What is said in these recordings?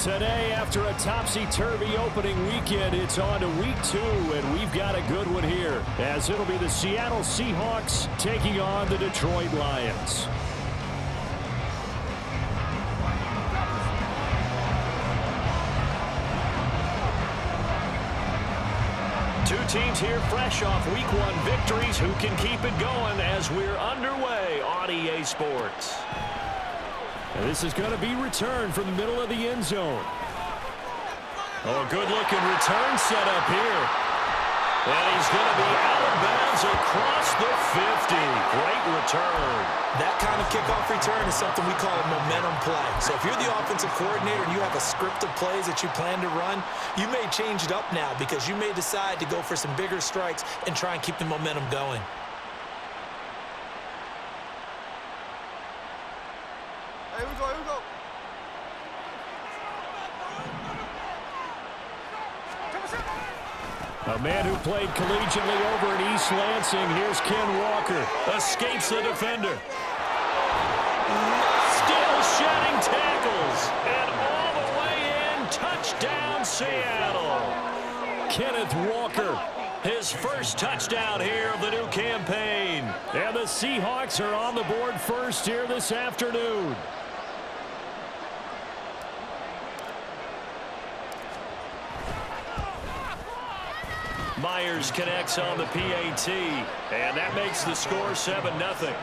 Today, after a topsy-turvy opening weekend, it's on to week 2, and we've got a good one here, as it'll be the Seattle Seahawks taking on the Detroit Lions. Two teams here fresh off week 1 victories. Who can keep it going as we're underway on EA Sports? And this is going to be returned from the middle of the end zone. Oh, good-looking return set up here. And he's going to be out of bounds across the 50. Great return. That kind of kickoff return is something we call a momentum play. So if you're the offensive coordinator and you have a script of plays that you plan to run, you may change it up now because you may decide to go for some bigger strikes and try and keep the momentum going. Here we go, here we go. A man who played collegiately over in East Lansing. Here's Ken Walker. Escapes the defender. Still shedding tackles. And all the way in. Touchdown, Seattle. Kenneth Walker. His first touchdown here of the new campaign. And the Seahawks are on the board first here this afternoon. Myers connects on the PAT, and that makes the score 7-0.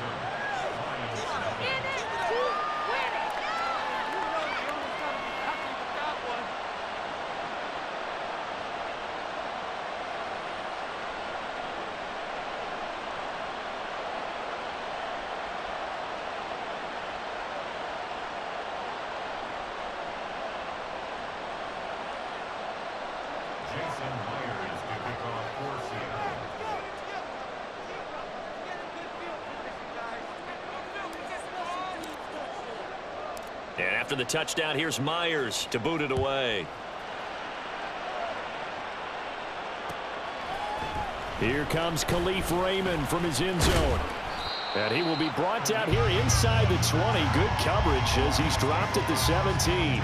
And after the touchdown, here's Myers to boot it away. Here comes Khalif Raymond from his end zone. And he will be brought down here inside the 20. Good coverage as he's dropped at the 17.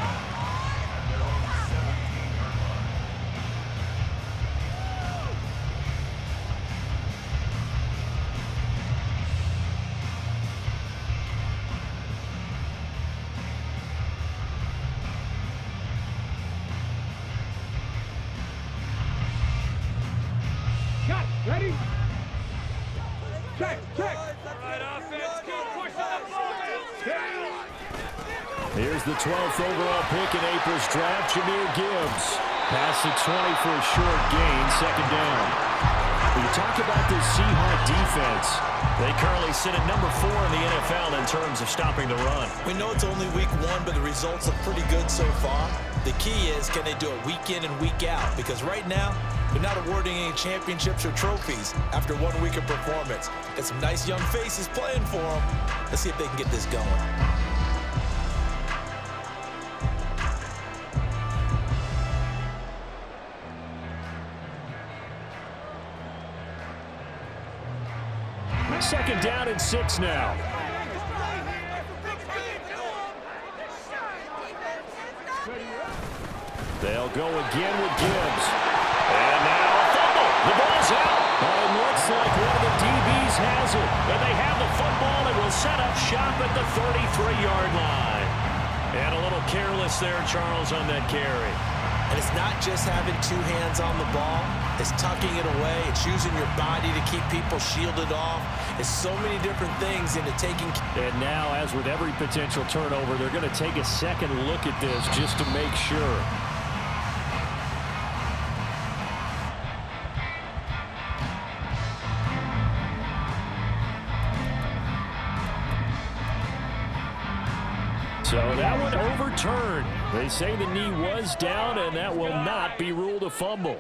Ready? Check. Right, offense, keep pushing the ball. Here's the 12th overall pick in April's draft, Jahmyr Gibbs. Past the 20 for a short gain, second down. When you talk about this Seahawks defense, they currently sit at number 4 in the NFL in terms of stopping the run. We know it's only week 1, but the results look pretty good so far. The key is, can they do it week in and week out? Because right now, they're not awarding any championships or trophies after 1 week of performance. Got some nice young faces playing for them. Let's see if they can get this going. Second down and 6 now. They'll go again with Gibbs. And now a fumble. The ball's out. It looks like one of the DBs has it. And they have the football and will set up shop at the 33-yard line. And a little careless there, Charles, on that carry. And it's not just having 2 hands on the ball. It's tucking it away. It's using your body to keep people shielded off. It's so many different things into taking. And now, as with every potential turnover, they're going to take a second look at this just to make sure. So that one overturned. They say the knee was down, and that will not be ruled a fumble.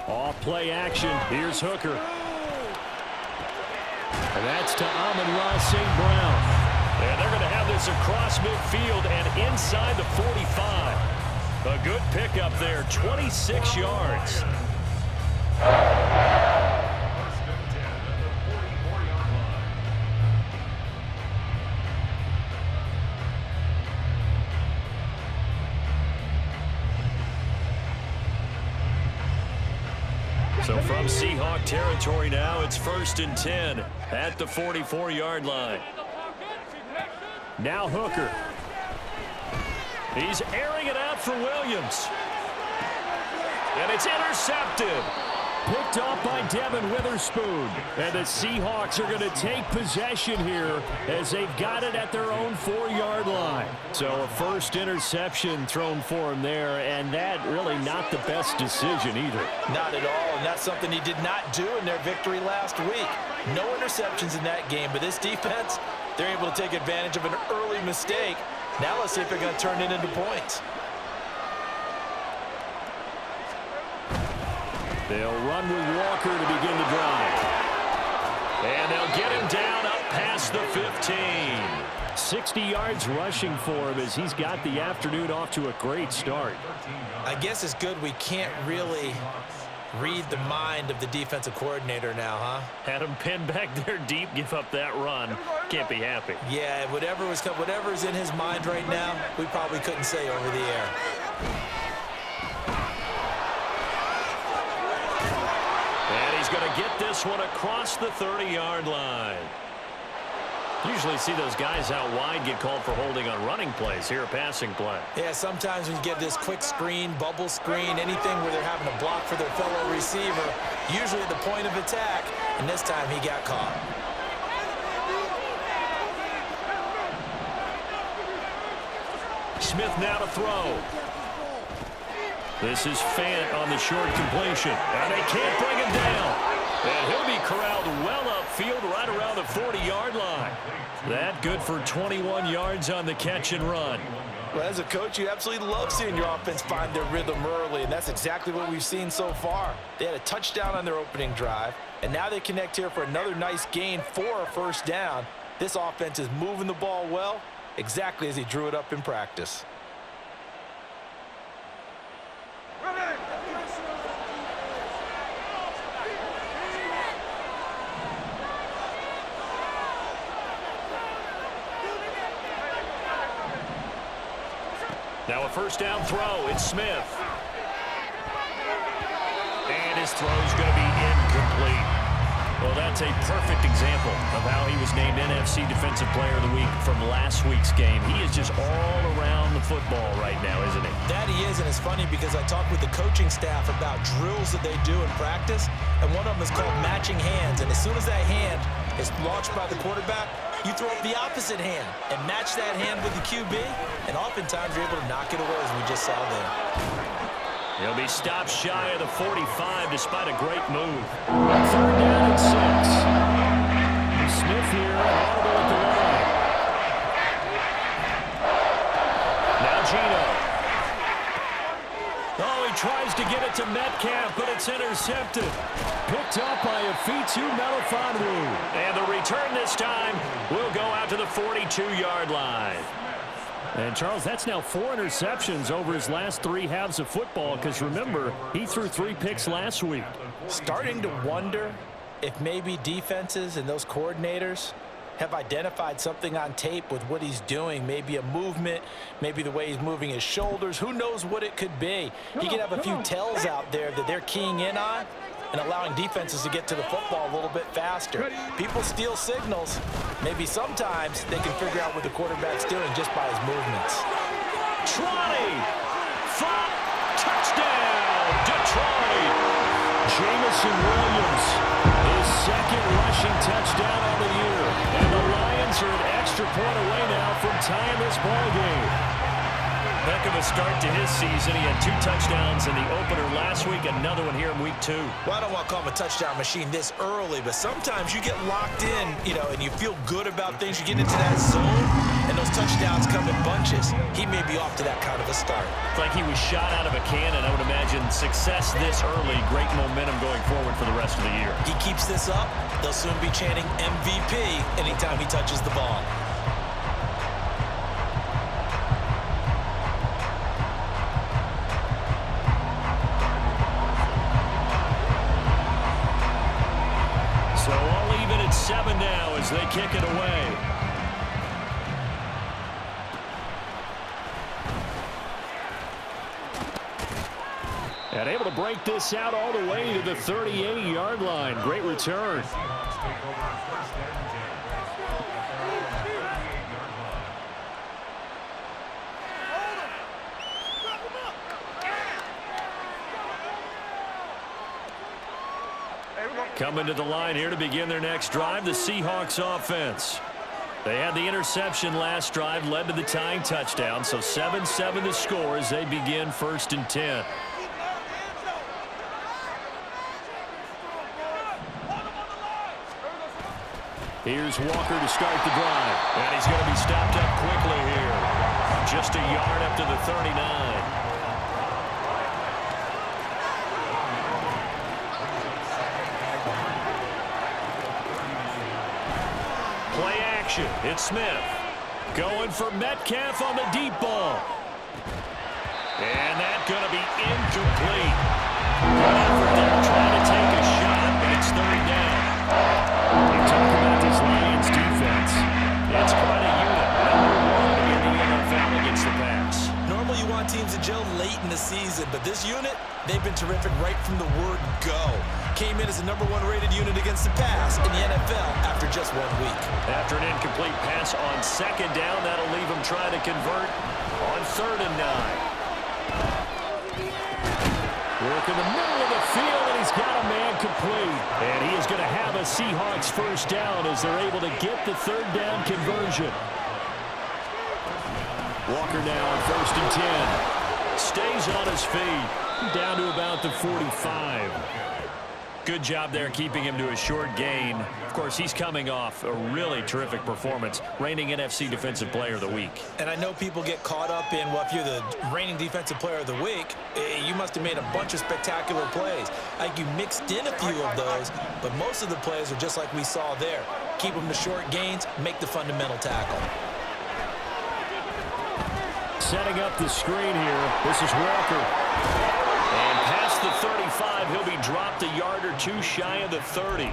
Off play action. Here's Hooker. And that's to Amon-Ra St. Brown. And they're going to have this across midfield and inside the 45. A good pickup there, 26 yards. From Seahawk territory now, it's 1st and 10 at the 44-yard line. Now Hooker. He's airing it out for Williams. And it's intercepted. Picked off by Devin Witherspoon. And the Seahawks are going to take possession here as they've got it at their own 4-yard line. So a first interception thrown for him there, and that really not the best decision either. Not at all, and that's something he did not do in their victory last week. No interceptions in that game, but this defense, they're able to take advantage of an early mistake. Now let's see if they're going to turn it into points. They'll run with Walker to begin the drive. And they'll get him down up past the 15. 60 yards rushing for him as he's got the afternoon off to a great start. I guess it's good we can't really read the mind of the defensive coordinator now, huh? Had him pinned back there deep, give up that run. Can't be happy. Yeah, whatever's in his mind right now, we probably couldn't say over the air. And he's going to get this one across the 30-yard line. Usually see those guys out wide get called for holding on running plays. Here a passing play. Yeah, sometimes when you get this quick screen, bubble screen, anything where they're having to block for their fellow receiver, usually at the point of attack, and this time he got caught. Smith now to throw. This is Fant on the short completion, and they can't bring him down. And he'll be corralled well upfield right around the 40-yard line. That good for 21 yards on the catch and run. Well, as a coach, you absolutely love seeing your offense find their rhythm early, and that's exactly what we've seen so far. They had a touchdown on their opening drive, and now they connect here for another nice gain for a first down. This offense is moving the ball well, exactly as he drew it up in practice. Now a first down throw. It's Smith. And his throw's going to be incomplete. Well, that's a perfect example of how he was named NFC Defensive Player of the Week from last week's game. He is just all around the football right now, isn't he? That he is, and it's funny because I talked with the coaching staff about drills that they do in practice, and one of them is called matching hands. And as soon as that hand is launched by the quarterback, you throw up the opposite hand and match that hand with the QB, and oftentimes you're able to knock it away, as we just saw there. He'll be stopped shy of the 45 despite a great move. Third down and 6. Smith here, audible at the line. Now Gino. Oh, he tries to get it to Metcalf, but it's intercepted. Picked up by Afitu Melifonwu. And the return this time will go out to the 42-yard line. And, Charles, that's now 4 interceptions over his last 3 halves of football because, remember, he threw 3 picks last week. Starting to wonder if maybe defenses and those coordinators have identified something on tape with what he's doing. Maybe a movement, maybe the way he's moving his shoulders. Who knows what it could be? He could have a few tells out there that they're keying in on and allowing defenses to get to the football a little bit faster. People steal signals. Maybe sometimes they can figure out what the quarterback's doing just by his movements. Trotty! Touchdown! Detroit! Jamison Williams, his second rushing touchdown of the year. And the Lions are an extra point away now from tying this ball game. Heck of a start to his season. He had 2 touchdowns in the opener last week, another one here in week 2. Well, I don't want to call him a touchdown machine this early, but sometimes you get locked in, and you feel good about things. You get into that zone, and those touchdowns come in bunches. He may be off to that kind of a start. It's like he was shot out of a cannon. I would imagine success this early, great momentum going forward for the rest of the year. He keeps this up, they'll soon be chanting MVP anytime he touches the ball. So all even at 7 now as they kick it away. And able to break this out all the way to the 38-yard line. Great return. Coming to the line here to begin their next drive, the Seahawks offense. They had the interception last drive, led to the tying touchdown, so 7-7 the score as they begin 1st and 10. Here's Walker to start the drive, and he's going to be stopped up quickly here. Just a yard up to the 39. Play action. It's Smith. Going for Metcalf on the deep ball. And that's going to be incomplete. Good effort there trying to take a shot, but it's 3rd down. You talk about this Lions defense. It's quite a unit. #1 in the NFL against the pass. Normally you want teams to gel late in the season, but this unit, they've been terrific right from the word go. Came in as the #1 rated unit against the pass in the NFL after just 1 week. After an incomplete pass on 2nd down, that'll leave him trying to convert on 3rd and 9. Work in the middle of the field, and he's got a man complete. And he is going to have a Seahawks 1st down as they're able to get the 3rd down conversion. Walker now on 1st and 10. Stays on his feet. Down to about the 45. Good job there keeping him to a short gain. Of course, he's coming off a really terrific performance, reigning NFC Defensive Player of the Week. And I know people get caught up in, well, if you're the reigning Defensive Player of the Week, you must have made a bunch of spectacular plays. Like you mixed in a few of those, but most of the plays are just like we saw there. Keep them to short gains, make the fundamental tackle. Setting up the screen here. This is Walker. And past the 35, he'll be dropped a yard or two shy of the 30.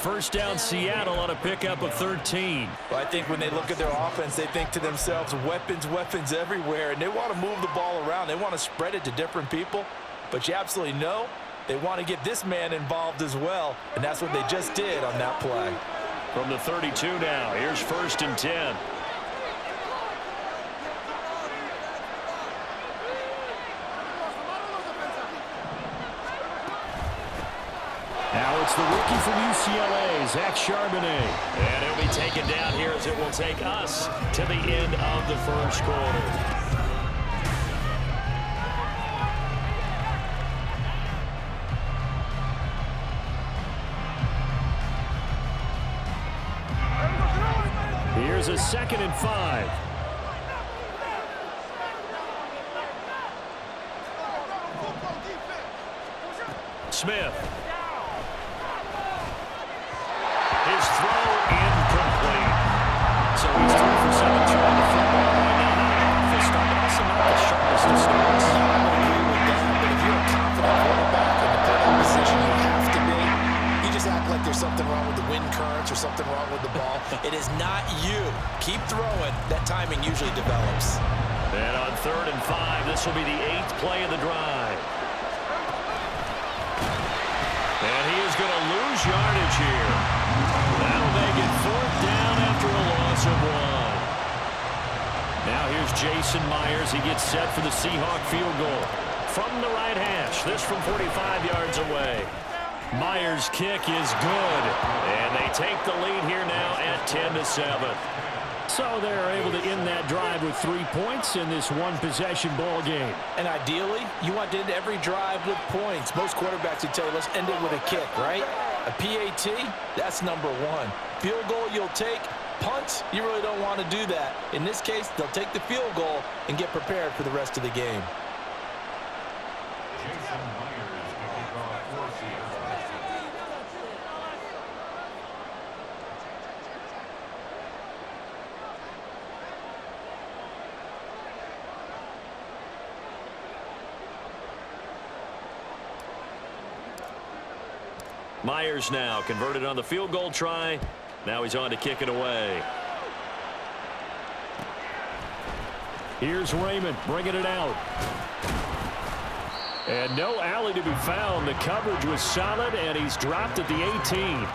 1st down Seattle on a pickup of 13. Well, I think when they look at their offense, they think to themselves, weapons, weapons everywhere, and they want to move the ball around. They want to spread it to different people, but you absolutely know they want to get this man involved as well, and that's what they just did on that play. From the 32 now, here's 1st and 10. Now it's the rookie from UCLA, Zach Charbonnet. And he'll be taken down here as it will take us to the end of the 1st quarter. Here's a 2nd and 5. Smith. His throw incomplete. So he's through for 7 throwing the football right now. Not an awful start, but also not the sharpest of starts. I agree with that, but if you're a confident quarterback in the current position you have to be, you just act like there's something wrong with the wind currents or something wrong with the ball. It is not you. Keep throwing. That timing usually develops. And on 3rd and 5, this will be the 8th play of the drive. And he is going to lose yardage here. That'll make it 4th down after a loss of 1. Now here's Jason Myers. He gets set for the Seahawk field goal. From the right hash, this from 45 yards away. Myers' kick is good. And they take the lead here now at 10-7. So they're able to end that drive with 3 points in this one-possession ball game. And ideally, you want to end every drive with points. Most quarterbacks would tell you, let's end it with a kick, right? A PAT, that's #1. Field goal you'll take. Punts, you really don't want to do that. In this case, they'll take the field goal and get prepared for the rest of the game. Myers now converted on the field goal try. Now he's on to kick it away. Here's Raymond bringing it out. And no alley to be found. The coverage was solid, and he's dropped at the 18.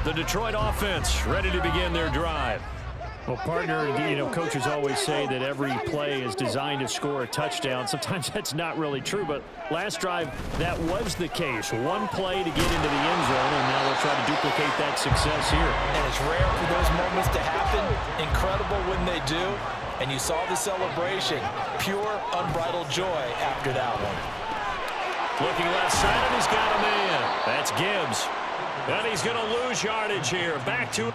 The Detroit offense ready to begin their drive. Well, partner, coaches always say that every play is designed to score a touchdown. Sometimes that's not really true, but last drive, that was the case. One play to get into the end zone, and now they'll try to duplicate that success here. And it's rare for those moments to happen. Incredible when they do. And you saw the celebration. Pure, unbridled joy after that one. Looking left side, and he's got a man. That's Gibbs. And he's going to lose yardage here. Back to...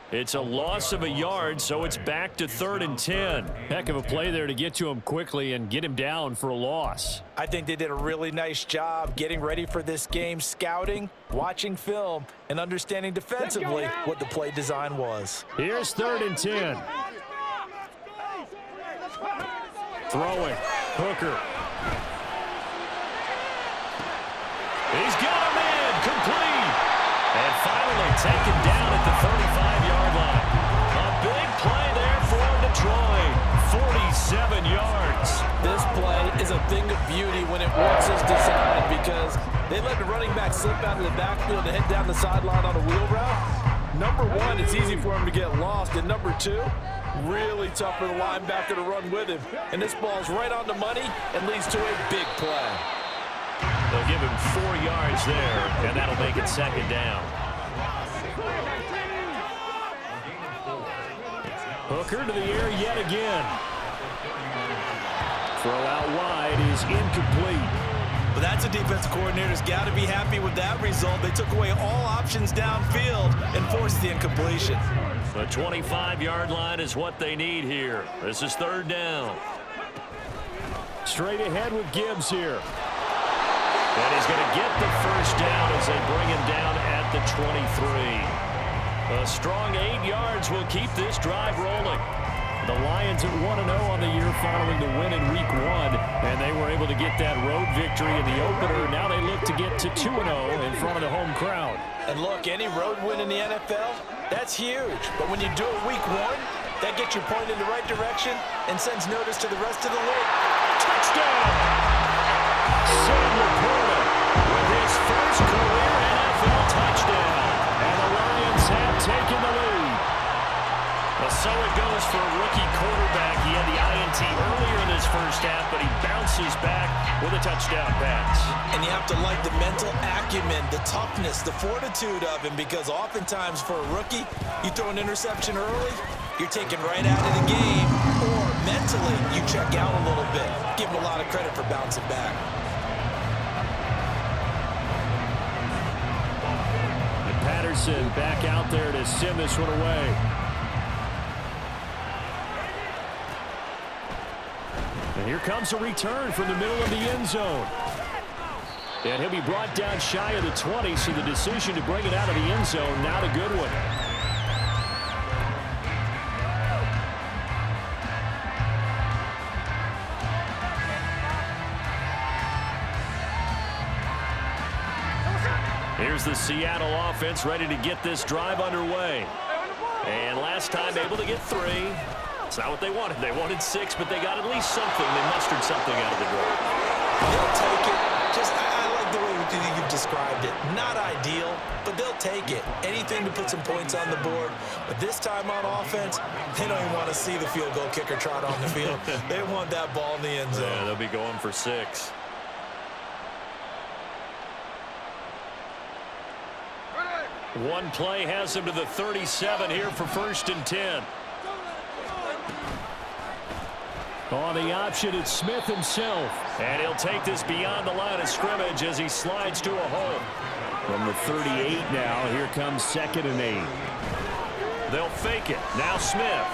It's a loss of a yard, so it's back to 3rd and 10. Heck of a play there to get to him quickly and get him down for a loss. I think they did a really nice job getting ready for this game, scouting, watching film, and understanding defensively what the play design was. Here's 3rd and 10. Throwing. Hooker. He's got him in. Complete. And finally taken down at the 35-yard line. A big play there for Detroit. 47 yards. This play is a thing of beauty when it works as designed because they let the running back slip out of the backfield and head down the sideline on a wheel route. Number one, it's easy for him to get lost. And number two, really tough for the linebacker to run with him. And this ball's right on the money and leads to a big play. They'll give him 4 yards there, and that'll make it 2nd down. Hooker to the air yet again. Throw out wide is incomplete. But that's a defensive coordinator's got to be happy with that result. They took away all options downfield and forced the incompletion. The 25-yard line is what they need here. This is 3rd down. Straight ahead with Gibbs here. And he's going to get the 1st down as they bring him down at the 23. A strong 8 yards will keep this drive rolling. The Lions at 1-0 on the year following the win in Week 1, and they were able to get that road victory in the opener. Now they look to get to 2-0 in front of the home crowd. And look, any road win in the NFL, that's huge. But when you do it Week 1, that gets you pointed in the right direction and sends notice to the rest of the league. Touchdown! Sam Laporta with his first career NFL touchdown. And the Lions have taken the lead. Well, so it goes for a rookie quarterback. He had the INT earlier in this first half, but he bounces back with a touchdown pass. And you have to like the mental acumen, the toughness, the fortitude of him, because oftentimes for a rookie, you throw an interception early, you're taken right out of the game, or mentally you check out a little bit. Give him a lot of credit for bouncing back. And Patterson back out there to send this one away. And here comes a return from the middle of the end zone. And he'll be brought down shy of the 20, so the decision to bring it out of the end zone, not a good one. Here's the Seattle offense ready to get this drive underway. And last time able to get 3. It's not what they wanted. They wanted 6, but they got at least something. They mustered something out of the drive. They'll take it. I like the way you've described it. Not ideal, but they'll take it. Anything to put some points on the board. But this time on offense, they don't even want to see the field goal kicker trot on the field. They want that ball in the end zone. Yeah, they'll be going for 6. One play has him to the 37 here for 1st and 10. On the option, it's Smith himself. And he'll take this beyond the line of scrimmage as he slides to a hole. From the 38 now, here comes 2nd and 8. They'll fake it. Now Smith.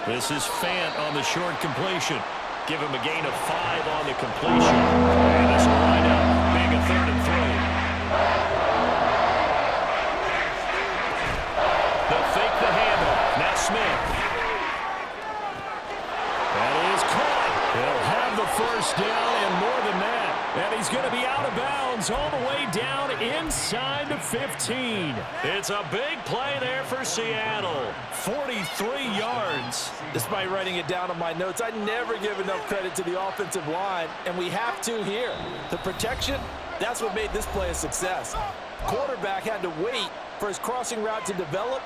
This is Fant on the short completion. Give him a gain of 5 on the completion. And this will wind up being a 3rd and 3. They'll fake the handoff. Now Smith. That is caught. He'll have the 1st down and more than that. And he's going to be out of bounds all the way down inside the 15. It's a big play there for Seattle. 43 yards. Despite writing it down on my notes, I never give enough credit to the offensive line, and we have to here. The protection, that's what made this play a success. Quarterback had to wait for his crossing route to develop,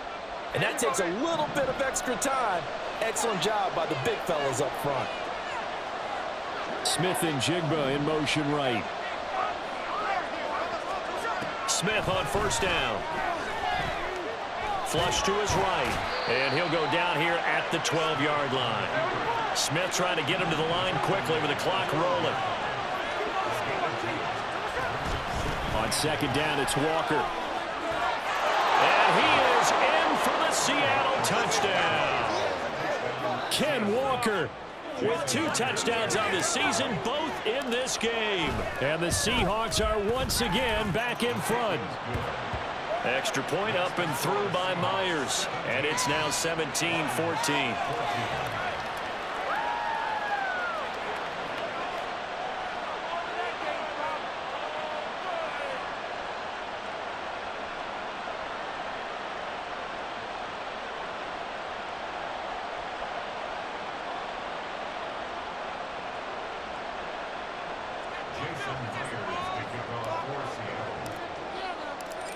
and that takes a little bit of extra time. Excellent job by the big fellas up front. Smith and Jigba in motion right. Smith on 1st down. Flush to his right. And he'll go down here at the 12-yard line. Smith trying to get him to the line quickly with the clock rolling. On 2nd down, it's Walker. And he is in for the Seattle touchdown. Ken Walker with 2 touchdowns on the season, both in this game. And the Seahawks are once again back in front. Extra point up and through by Myers. And it's now 17-14.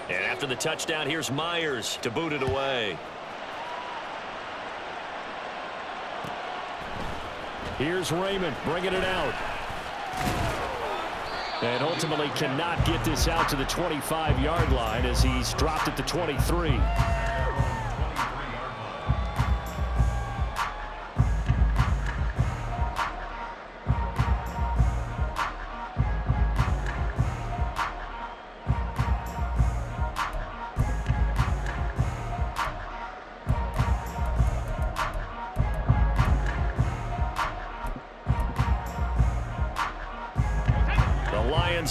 And after the touchdown, here's Myers to boot it away. Here's Raymond bringing it out. And ultimately cannot get this out to the 25-yard line as he's dropped at the 23.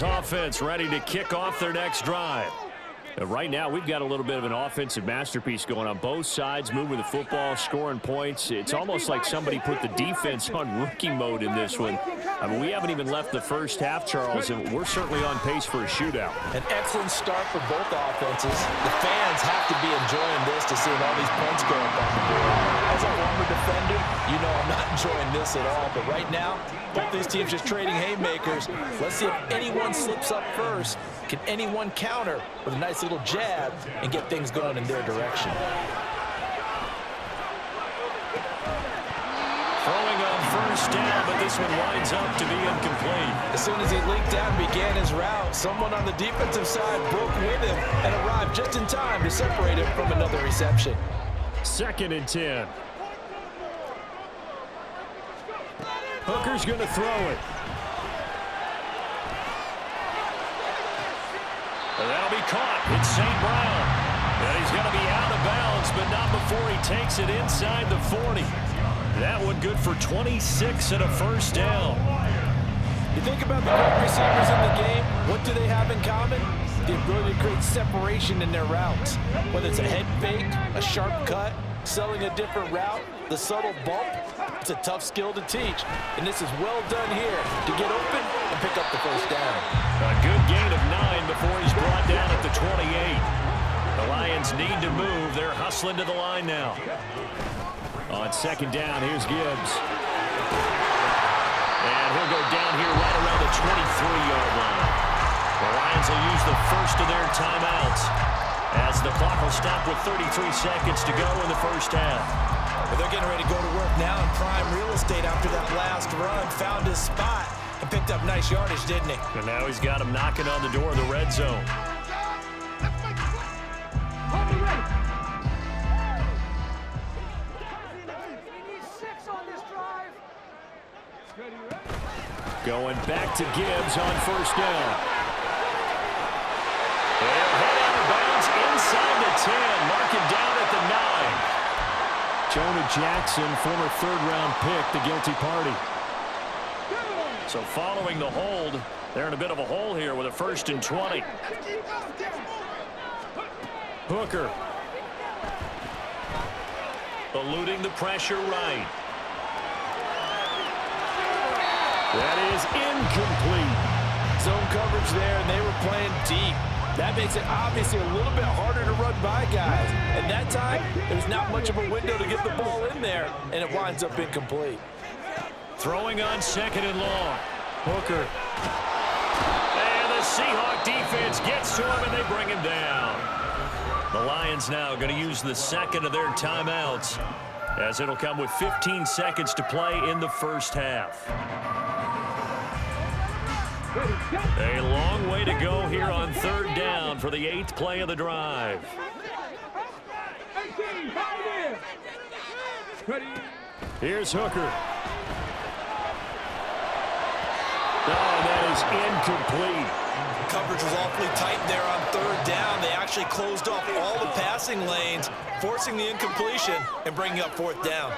Offense ready to kick off their next drive. Right now, we've got a little bit of an offensive masterpiece going on. Both sides moving the football, scoring points. It's almost like somebody put the defense on rookie mode in this one. I mean, we haven't even left the first half, Charles, and we're certainly on pace for a shootout. An excellent start for both offenses. The fans have to be enjoying this to seeing all these points go up on the board. As a former defender, you know I'm not enjoying this at all. But right now, both these teams just trading haymakers. Let's see if anyone slips up first. Can anyone counter with a nice little jab and get things going in their direction? Throwing on 1st down, but this one winds up to be incomplete. As soon as he leaked out and began his route, someone on the defensive side broke with him and arrived just in time to separate him from another reception. 2nd and 10. Hooker's going to throw it. And that'll be caught. It's St. Brown. And he's going to be out of bounds, but not before he takes it inside the 40. That one good for 26 and a 1st down. You think about the great receivers in the game, what do they have in common? The ability to create separation in their routes. Whether it's a head fake, a sharp cut, selling a different route, the subtle bump, it's a tough skill to teach. And this is well done here to get open and pick up the 1st down. A good gain of 9 before he's brought down at the 28. The Lions need to move. They're hustling to the line now. On 2nd down, here's Gibbs. And he'll go down here right around the 23-yard line. The Lions will use the first of their timeouts as the clock will stop with 33 seconds to go in the 1st half. Well, they're getting ready to go to work now in prime real estate after that last run. Found his spot and picked up nice yardage, didn't he? And now he's got him knocking on the door of the red zone. Going back to Gibbs on first down. They'll head out of bounds inside the 10. Mark it down at the 9. Jonah Jackson, former third-round pick, the guilty party. So following the hold, they're in a bit of a hole here with a 1st and 20. Hooker. Eluding the pressure right. That is incomplete. Zone coverage there, and they were playing deep. That makes it obviously a little bit harder to run by guys. And that time, there's not much of a window to get the ball in there, and it winds up incomplete. Throwing on 2nd and long. Hooker. And the Seahawk defense gets to him, and they bring him down. The Lions now going to use the 2nd of their timeouts, as it'll come with 15 seconds to play in the first half. A long way to go here on 3rd down for the 8th play of the drive. Here's Hooker. Oh, that is incomplete. Coverage was awfully tight there on 3rd down. They actually closed off all the passing lanes, forcing the incompletion and bringing up 4th down.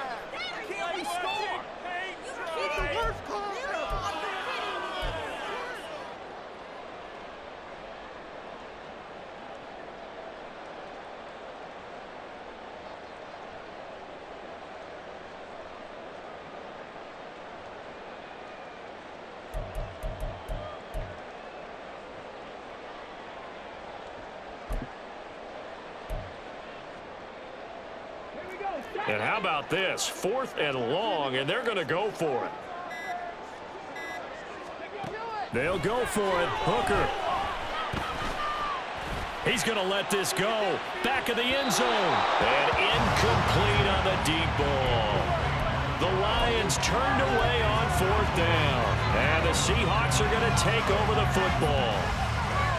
And how about this? 4th and long, and they're going to go for it. They'll go for it. Hooker. He's going to let this go. Back of the end zone. And incomplete on the deep ball. The Lions turned away on 4th down. And the Seahawks are going to take over the football.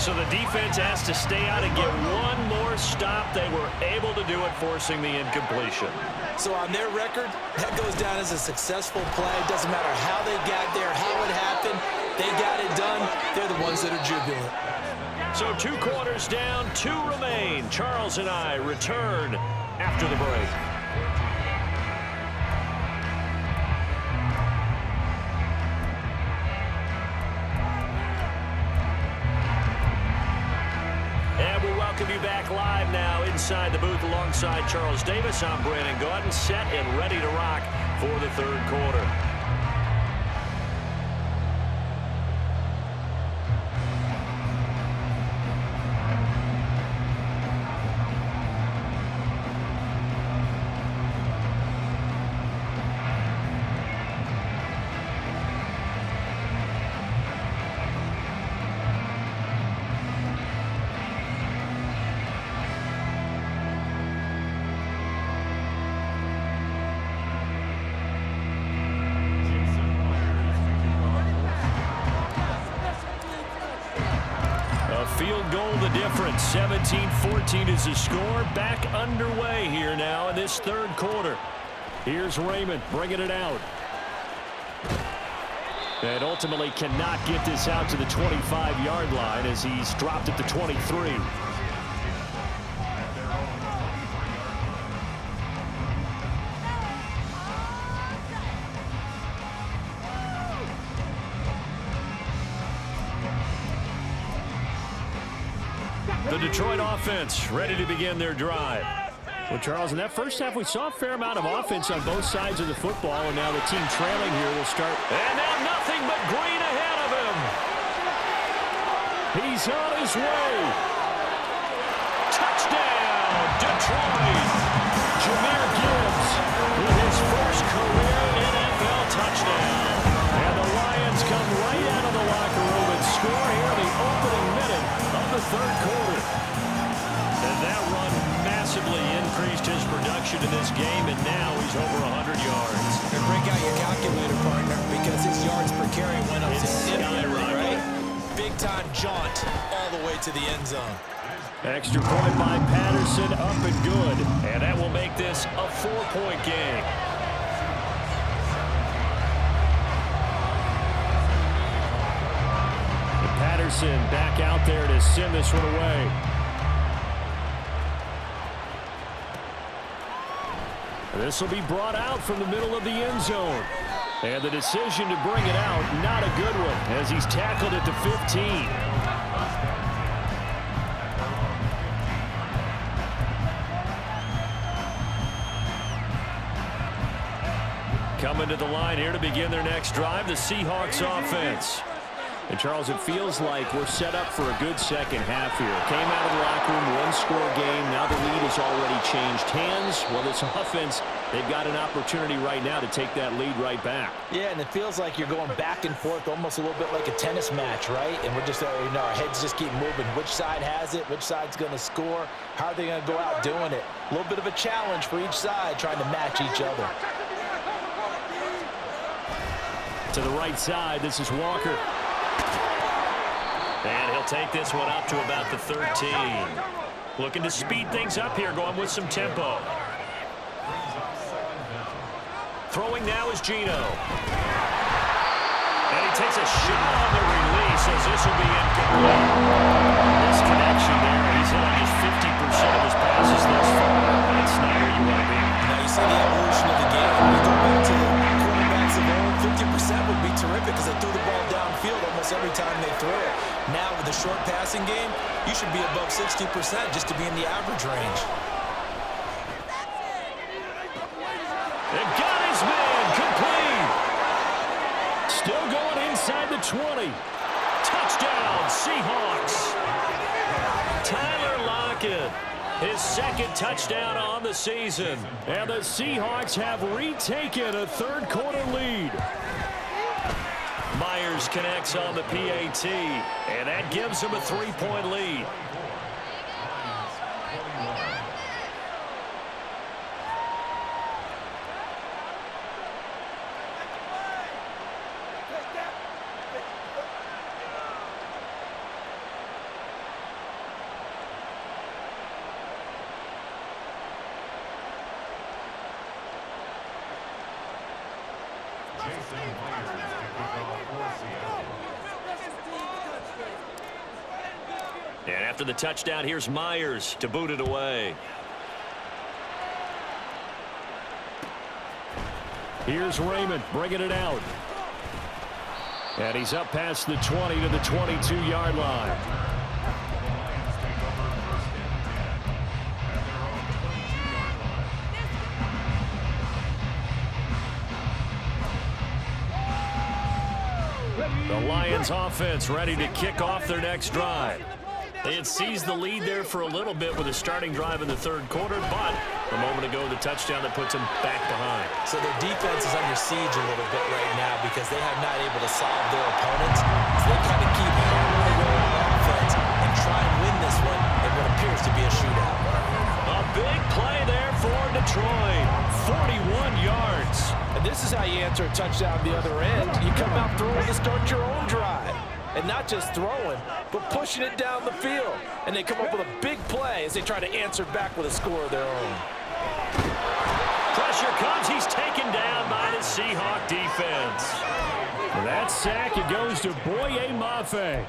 So the defense has to stay out and get one more stop. They were able to do it, forcing the incompletion. So on their record, that goes down as a successful play. Doesn't matter how they got there, how it happened. They got it done. They're the ones that are jubilant. So 2 quarters down, 2 remain. Charles and I return after the break. Welcome you back live now inside the booth alongside Charles Davis. I'm Brandon Gaudin, set and ready to rock for the 3rd quarter. Field goal the difference. 17-14 is the score. Back underway here now in this 3rd quarter. Here's Raymond bringing it out. And ultimately cannot get this out to the 25-yard line as he's dropped at the 23. The Detroit offense ready to begin their drive. Well, Charles, in that first half, we saw a fair amount of offense on both sides of the football, and now the team trailing here will start. And now nothing but green ahead of him. He's on his way. Touchdown, Detroit. Jahmyr Gibbs with his first career NFL touchdown. And the Lions come right out of the locker room and score here in the opening minute of the 3rd quarter. And that run massively increased his production in this game, and now he's over 100 yards. And break out your calculator, partner, because his yards per carry went up significantly, right? Big-time jaunt all the way to the end zone. Extra point by Patterson, up and good. And that will make this a 4-point game. Jefferson back out there to send this one away. This will be brought out from the middle of the end zone. And the decision to bring it out, not a good one, as he's tackled at the 15. Coming to the line here to begin their next drive, the Seahawks offense. And, Charles, it feels like we're set up for a good second half here. Came out of the locker room, one-score game. Now the lead has already changed hands. Well, this offense, they've got an opportunity right now to take that lead right back. Yeah, and it feels like you're going back and forth, almost a little bit like a tennis match, right? And we're just, our heads just keep moving. Which side has it? Which side's going to score? How are they going to go out doing it? A little bit of a challenge for each side, trying to match each other. To the right side, this is Walker. And he'll take this one up to about the 13. Looking to speed things up here, going with some tempo. Throwing now is Gino. And he takes a shot on the release as this will be incomplete. This connection there, he's hit on just 50% of his passes thus far. That's not where you want to be. Now you see the evolution of the game. When you go back to the quarterbacks of old, 50% would be terrific because they threw the ball downfield almost every time they threw it. Now with the short passing game, you should be above 60% just to be in the average range. And got his man complete. Still going inside the 20. Touchdown, Seahawks. Tyler Lockett, his second touchdown on the season. And the Seahawks have retaken a third-quarter lead. Myers connects on the PAT, and that gives him a 3-point lead. And after the touchdown, here's Myers to boot it away. Here's Raymond bringing it out. And he's up past the 20 to the 22-yard line. The Lions offense ready to kick off their next drive. They had seized the lead there for a little bit with a starting drive in the third quarter, but a moment ago, the touchdown that puts them back behind. So their defense is under siege a little bit right now because they have not able to solve their opponents. So they kind of keep hammering away on offense and try and win this one in what appears to be a shootout. A big play there for Detroit. 41 yards. And this is how you answer a touchdown the other end. You come out throwing to start your own drive. And not just throwing, but pushing it down the field. And they come up with a big play as they try to answer back with a score of their own. Pressure comes. He's taken down by the Seahawk defense. For that sack, it goes to Boye Mafe.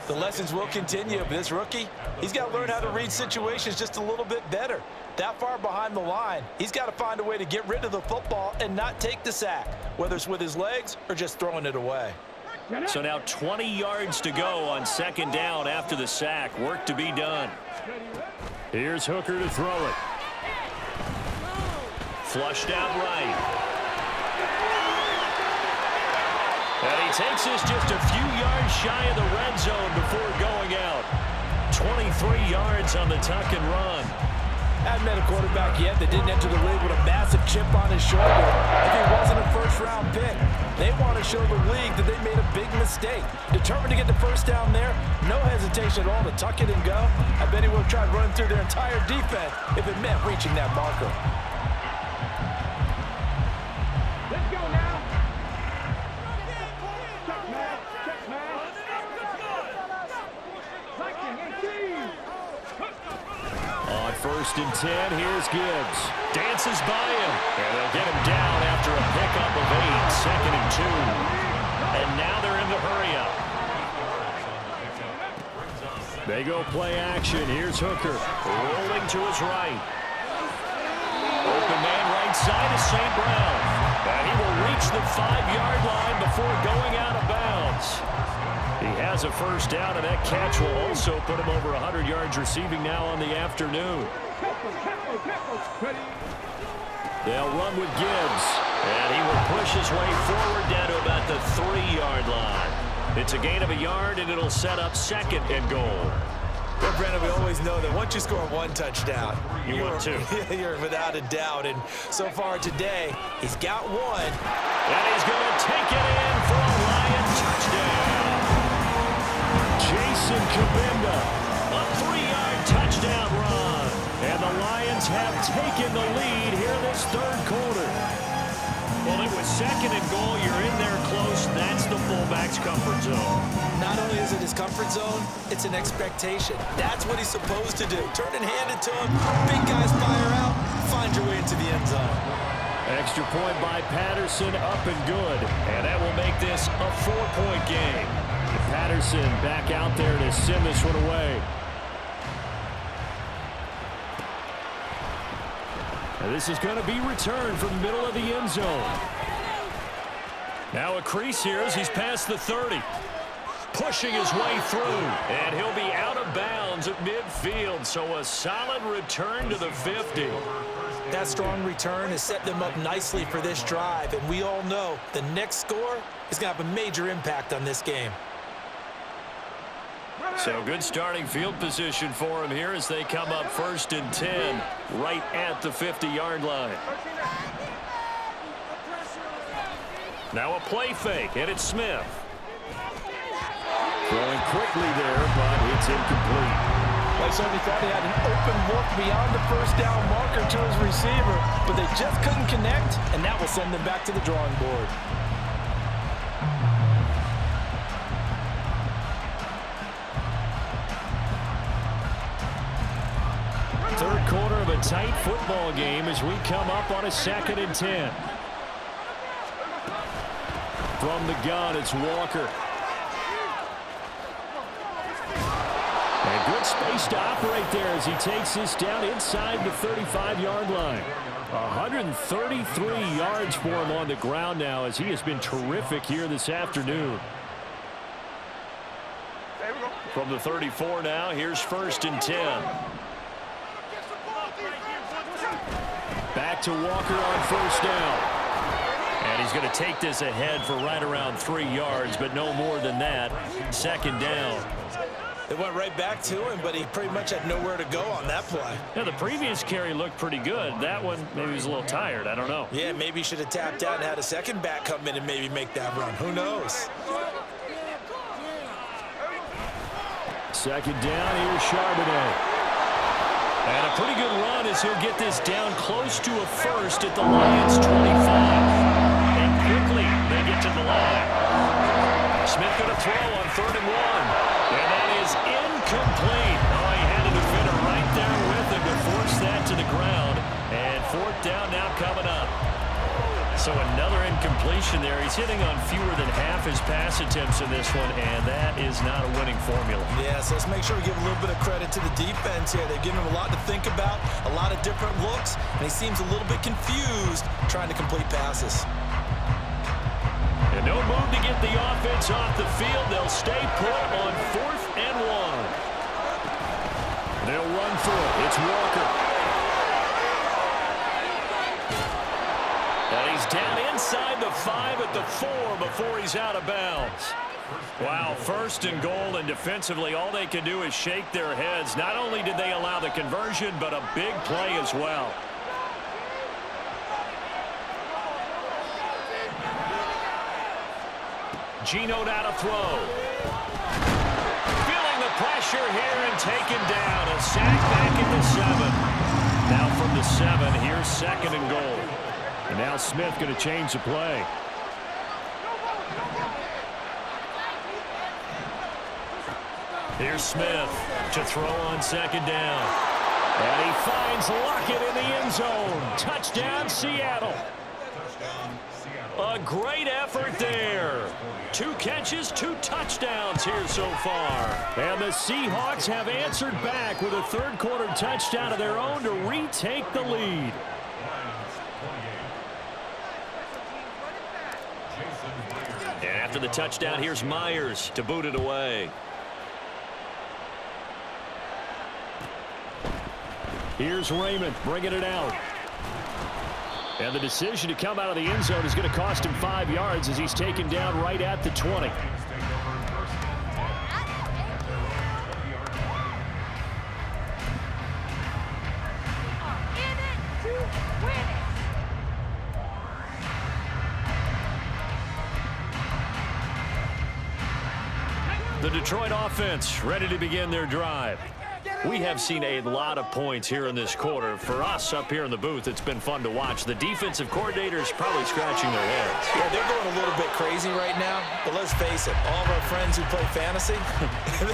The lessons will continue, but this rookie, he's got to learn how to read situations just a little bit better. That far behind the line, he's got to find a way to get rid of the football and not take the sack, whether it's with his legs or just throwing it away. So now 20 yards to go on second down after the sack. Work to be done. Here's Hooker to throw it. Flushed out right. And he takes this just a few yards shy of the red zone before going out. 23 yards on the tuck and run. Hadn't met a quarterback yet that didn't enter the league with a massive chip on his shoulder. If he wasn't a first-round pick, they want to show the league that they made a big mistake. Determined to get the first down there, no hesitation at all to tuck it and go. I bet he would have tried running through their entire defense if it meant reaching that marker. Let's go now. Check man. Check man. Liking and team. On 1st and 10, here's Gibbs. Dances by him. And they'll get him down after a pickup of 8. 2nd and 2. And now they're in the hurry up. They go play action. Here's Hooker rolling to his right. Open man right side is St. Brown. And he will reach the 5-yard line before going out of bounds. He has a first down, and that catch will also put him over 100 yards receiving now on the afternoon. They'll run with Gibbs, and he will push his way forward down to about the 3-yard line. It's a gain of a yard, and it'll set up 2nd and goal. Well, Brandon, we always know that once you score 1 touchdown, you're 2. You're without a doubt. And so far today, he's got 1. And he's going to take it in for a Lions touchdown. Jason Kabinda, a 3-yard touchdown run. And the Lions have taken the lead here this 3rd quarter. Well, it was 2nd and goal. You're in there close. That's the fullback's comfort zone. Not only is it his comfort zone, it's an expectation. That's what he's supposed to do. Turn and hand it to him. Big guys fire out. Find your way into the end zone. Extra point by Patterson, up and good. And that will make this a 4-point game. Patterson back out there to send this one away. And this is going to be returned from the middle of the end zone. Now a crease here as he's past the 30. Pushing his way through. And he'll be out of bounds at midfield. So a solid return to the 50. That strong return has set them up nicely for this drive. And we all know the next score is going to have a major impact on this game. So good starting field position for him here as they come up 1st and 10 right at the 50-yard line. Now a play fake, and it's Smith. Throwing quickly there, but it's incomplete. They certainly thought he had an open look beyond the first down marker to his receiver, but they just couldn't connect, and that will send them back to the drawing board. Third quarter of a tight football game as we come up on a 2nd and 10. From the gun, it's Walker. And good space to operate there as he takes this down inside the 35-yard line. 133 yards for him on the ground now as he has been terrific here this afternoon. From the 34 now, here's 1st and 10. Back to Walker on 1st down. And he's going to take this ahead for right around 3 yards, but no more than that. 2nd down. They went right back to him, but he pretty much had nowhere to go on that play. Yeah, the previous carry looked pretty good. That one, maybe he was a little tired. I don't know. Yeah, maybe he should have tapped out and had a second back come in and maybe make that run. Who knows? 2nd down, here's Charbonnet. And a pretty good run as he'll get this down close to a 1st at the Lions' 25. And quickly they get to the line. Smith going to throw on 3rd and 1. And that is incomplete. Oh, he had a defender right there with him to force that to the ground. And 4th down now coming up. So another incompletion there. He's hitting on fewer than half his pass attempts in this one, and that is not a winning formula. Yeah, so let's make sure we give a little bit of credit to the defense here. They've given him a lot to think about, a lot of different looks, and he seems a little bit confused trying to complete passes. And no move to get the offense off the field. They'll stay put on 4th and 1. They'll run through it. It's Walker. And he's down inside the 5 at the 4 before he's out of bounds. Wow, 1st and goal, and defensively all they can do is shake their heads. Not only did they allow the conversion, but a big play as well. Geno now to throw. Feeling the pressure here and taken down. A sack back at the 7. Now from the 7, here's 2nd and goal. And now Smith going to change the play. Here's Smith to throw on 2nd down. And he finds Lockett in the end zone. Touchdown, Seattle. A great effort there. 2 catches, 2 touchdowns here so far. And the Seahawks have answered back with a third-quarter touchdown of their own to retake the lead. And after the touchdown, here's Myers to boot it away. Here's Raymond bringing it out. And the decision to come out of the end zone is going to cost him 5 yards as he's taken down right at the 20. The Detroit offense ready to begin their drive. We have seen a lot of points here in this quarter. For us up here in the booth, it's been fun to watch. The defensive coordinators probably scratching their heads. Yeah, they're going a little bit crazy right now, but let's face it, all of our friends who play fantasy,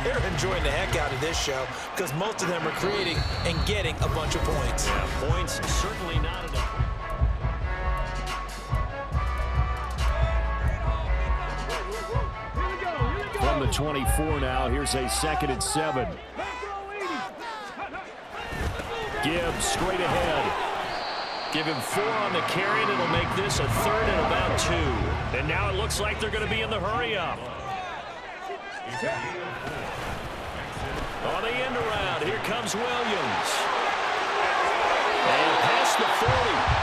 they're enjoying the heck out of this show because most of them are creating and getting a bunch of points. Yeah, points certainly not enough. From the 24 now, here's a 2nd and 7. Gibbs straight ahead. Give him 4 on the carry, and it'll make this a 3rd and about 2. And now it looks like they're going to be in the hurry-up. On the end around, here comes Williams. And past the 40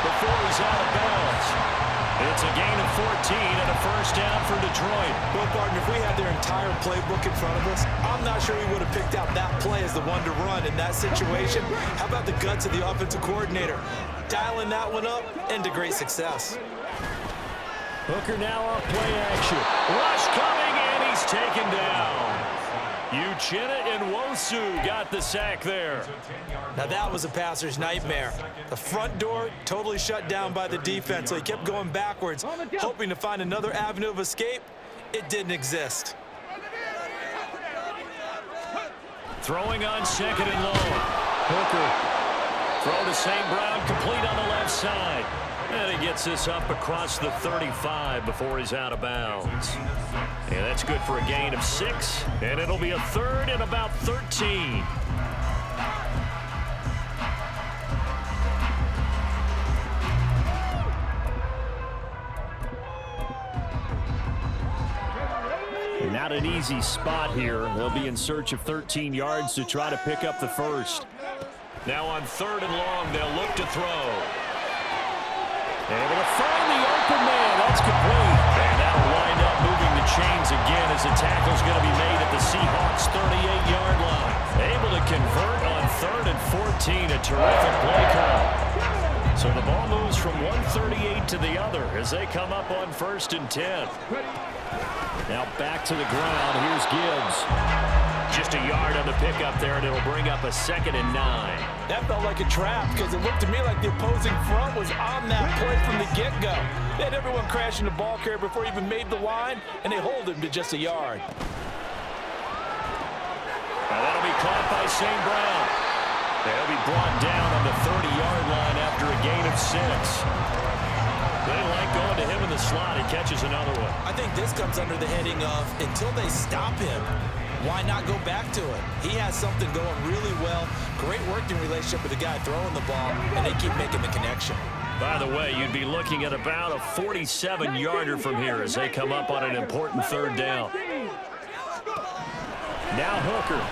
before he's out of bounds. It's a gain of 14 and a first down for Detroit. Well, partner, if we had their entire playbook in front of us, I'm not sure we would have picked out that play as the one to run in that situation. How about the guts of the offensive coordinator? Dialing that one up into great success. Hooker now on play action. Rush coming, and he's taken down. Uchenna and Nwosu got the sack there. Now that was a passer's nightmare. The front door totally shut down by the defense, so he kept going backwards, hoping to find another avenue of escape. It didn't exist. Throwing on 2nd and long. Hooker. Throw to St. Brown, complete on the left side. And he gets this up across the 35 before he's out of bounds. And that's good for a gain of 6. And it'll be a 3rd and about 13. Not an easy spot here. They'll be in search of 13 yards to try to pick up the first. Now on 3rd and long, they'll look to throw. Able to find the open man. That's complete. And that'll wind up moving the chains again as the tackle's going to be made at the Seahawks' 38-yard line. Able to convert on 3rd and 14. A terrific play call. So the ball moves from 138 to the other as they come up on 1st and 10. Now back to the ground. Here's Gibbs. Just a yard on the pickup there, and it'll bring up a 2nd and 9. That felt like a trap because it looked to me like the opposing front was on that play from the get-go. They had everyone crashing the ball carrier before he even made the line, and they hold him to just a yard. Now that'll be caught by St. Brown. They'll be brought down on the 30-yard line after a gain of 6. They like going to him in the slot. He catches another one. I think this comes under the heading of until they stop him, why not go back to it? He has something going really well. Great working relationship with the guy throwing the ball, and they keep making the connection. By the way, you'd be looking at about a 47-yarder from here as they come up on an important 3rd down. Now Hooker.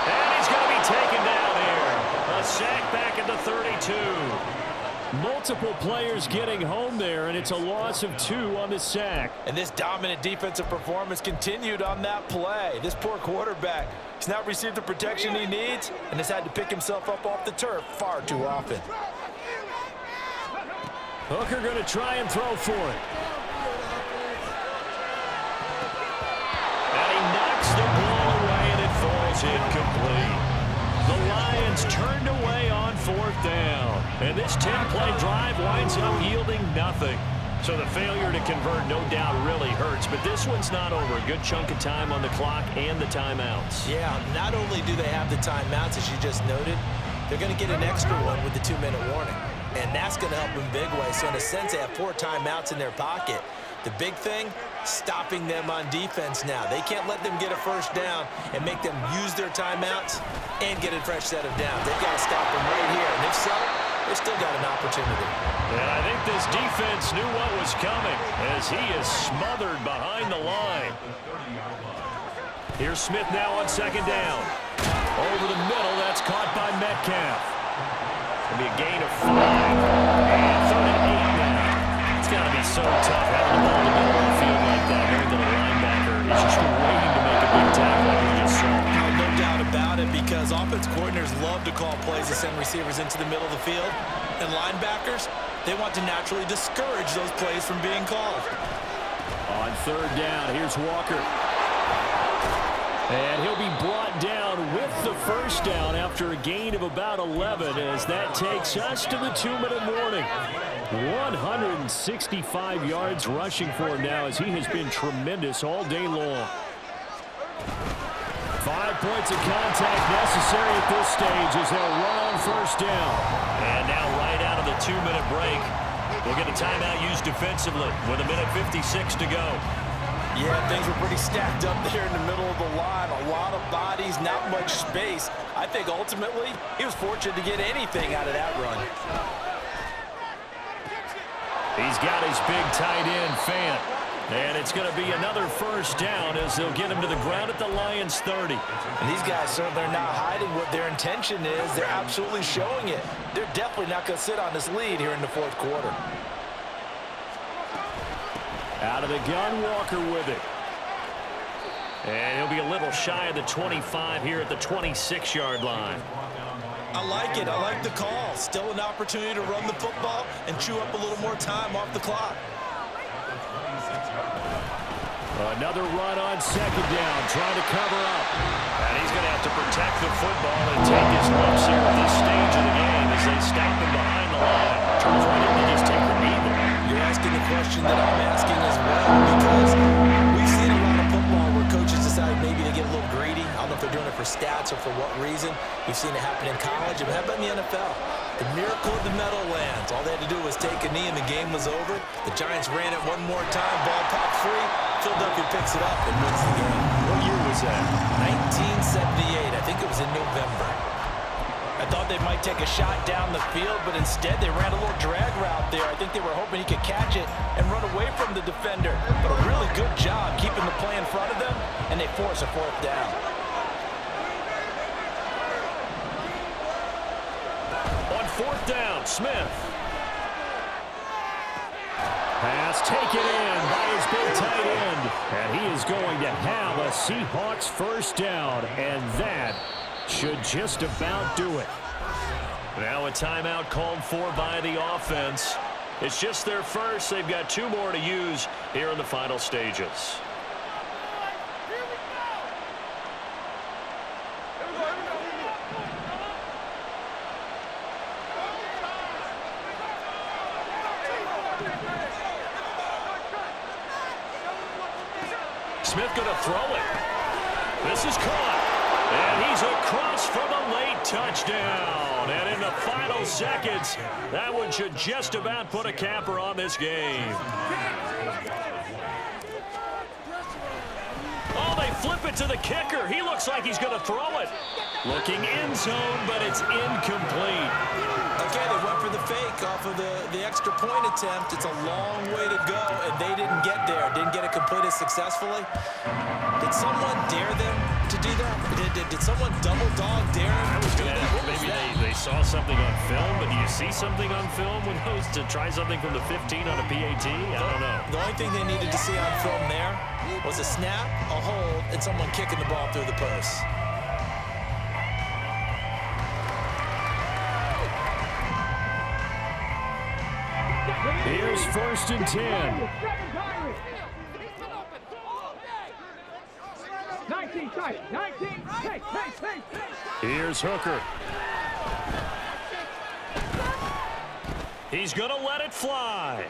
And he's going to be taken down here. A sack back at the 32. Multiple players getting home there, and it's a loss of 2 on the sack. And this dominant defensive performance continued on that play. This poor quarterback, he's not received the protection he needs and has had to pick himself up off the turf far too often. Hooker going to try and throw for it. And he knocks the ball away, and it falls incomplete. The Lions turned away on 4th down. And this 10-play drive winds up yielding nothing. So the failure to convert no doubt really hurts. But this one's not over. A good chunk of time on the clock and the timeouts. Yeah, not only do they have the timeouts, as you just noted, they're going to get an extra one with the 2-minute warning. and that's going to help in a big way. So in a sense, they have 4 timeouts in their pocket. The big thing, stopping them on defense now. They can't let them get a first down and make them use their timeouts and get a fresh set of downs. They've got to stop them right here. And if so, they've still got an opportunity. Yeah, I think this defense knew what was coming as he is smothered behind the line. Here's Smith now on second down. Over the middle, that's caught by Metcalf. It'll be a gain of 5. And 3rd and 8 now. It's got to be so tough having the ball in the middle of the field like that, knowing that a linebacker is just waiting to make a big tackle like we just saw. No doubt about it, because offense coordinators love to call plays to send receivers into the middle of the field. And linebackers, they want to naturally discourage those plays from being called. On 3rd down, here's Walker. And he'll be brought down with the first down after a gain of about 11 as that takes us to the 2-minute warning. 165 yards rushing for him now as he has been tremendous all day long. 5 points of contact necessary at this stage as they'll run on first down. And now right out of the 2-minute break, we'll get a timeout used defensively with 1:56 to go. Yeah, things were pretty stacked up there in the middle of the line. A lot of bodies, not much space. I think ultimately he was fortunate to get anything out of that run. He's got his big tight end, Fant. And it's going to be another first down as they'll get him to the ground at the Lions' 30. And these guys certainly are not hiding what their intention is. They're absolutely showing it. They're definitely not going to sit on this lead here in the 4th quarter. Out of the gun, Walker with it. And he'll be a little shy of the 25 here at the 26-yard line. I like it. I like the call. Still an opportunity to run the football and chew up a little more time off the clock. Another run on second down, trying to cover up. And he's going to have to protect the football and take his lumps here at this stage of the game as they stop him behind the line. Turns right in to just take the knee there. You're asking the question that I'm asking as well, because we've seen a lot of football where coaches decide maybe to get a little greedy. I don't know if they're doing it for stats or for what reason. We've seen it happen in college. But how about in the NFL? The miracle of the Meadowlands. All they had to do was take a knee and the game was over. The Giants ran it one more time. Ball popped free. Philadelphia picks it up and wins the game. What year was that? 1978. I think it was in November. I thought they might take a shot down the field, but instead they ran a little drag route there. I think they were hoping he could catch it and run away from the defender. But a really good job keeping the play in front of them, and they force a 4th down. On 4th down, Smith. Pass taken in by his big tight end. And he is going to have a Seahawks first down, and that should just about do it. Now a timeout called for by the offense. It's just their first. They've got 2 more to use here in the final stages. Smith going to throw it. This is caught. And he's across for the late touchdown. And in the final seconds, that one should just about put a capper on this game. Oh, they flip it to the kicker. He looks like he's going to throw it. Looking end zone, but it's incomplete. Okay, they went for the fake off of the extra point attempt. It's a long way to go, and they didn't get there. Didn't get it completed successfully. Did someone dare them to do that? Did someone double dog dare them? I was going to ask, maybe they saw something on film, but do you see something on film with those to try something from the 15 on a PAT? I don't know. The only thing they needed to see on film there was a snap, a hold, and someone kicking the ball through the post. Here's 1st and 10. 19, tight. 19, take. Here's Hooker. He's going to let it fly.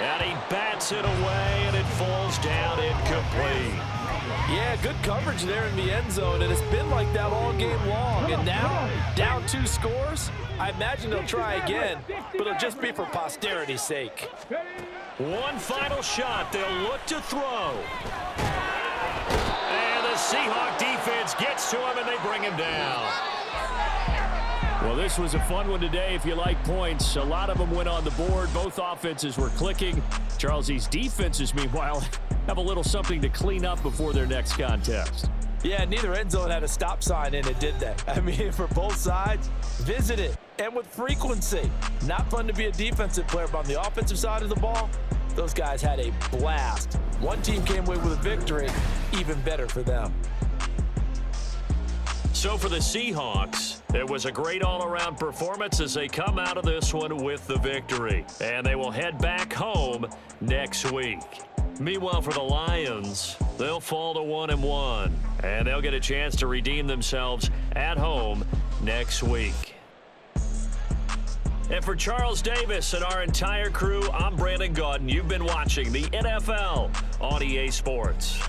And he bats it away, and it falls down incomplete. Yeah, good coverage there in the end zone, and it's been like that all game long. And now, down 2 scores, I imagine they'll try again, but it'll just be for posterity's sake. One final shot. They'll look to throw. And the Seahawk defense gets to him, and they bring him down. Well, this was a fun one today if you like points. A lot of them went on the board. Both offenses were clicking. Charles, these defenses, meanwhile, have a little something to clean up before their next contest. Yeah, neither end zone had a stop sign in it, did they? I mean, for both sides, visit it, and with frequency. Not fun to be a defensive player, but on the offensive side of the ball, those guys had a blast. One team came away with a victory, even better for them. So for the Seahawks, it was a great all-around performance as they come out of this one with the victory. And they will head back home next week. Meanwhile, for the Lions, they'll fall to 1-1. And they'll get a chance to redeem themselves at home next week. And for Charles Davis and our entire crew, I'm Brandon Gaudin. You've been watching the NFL on EA Sports.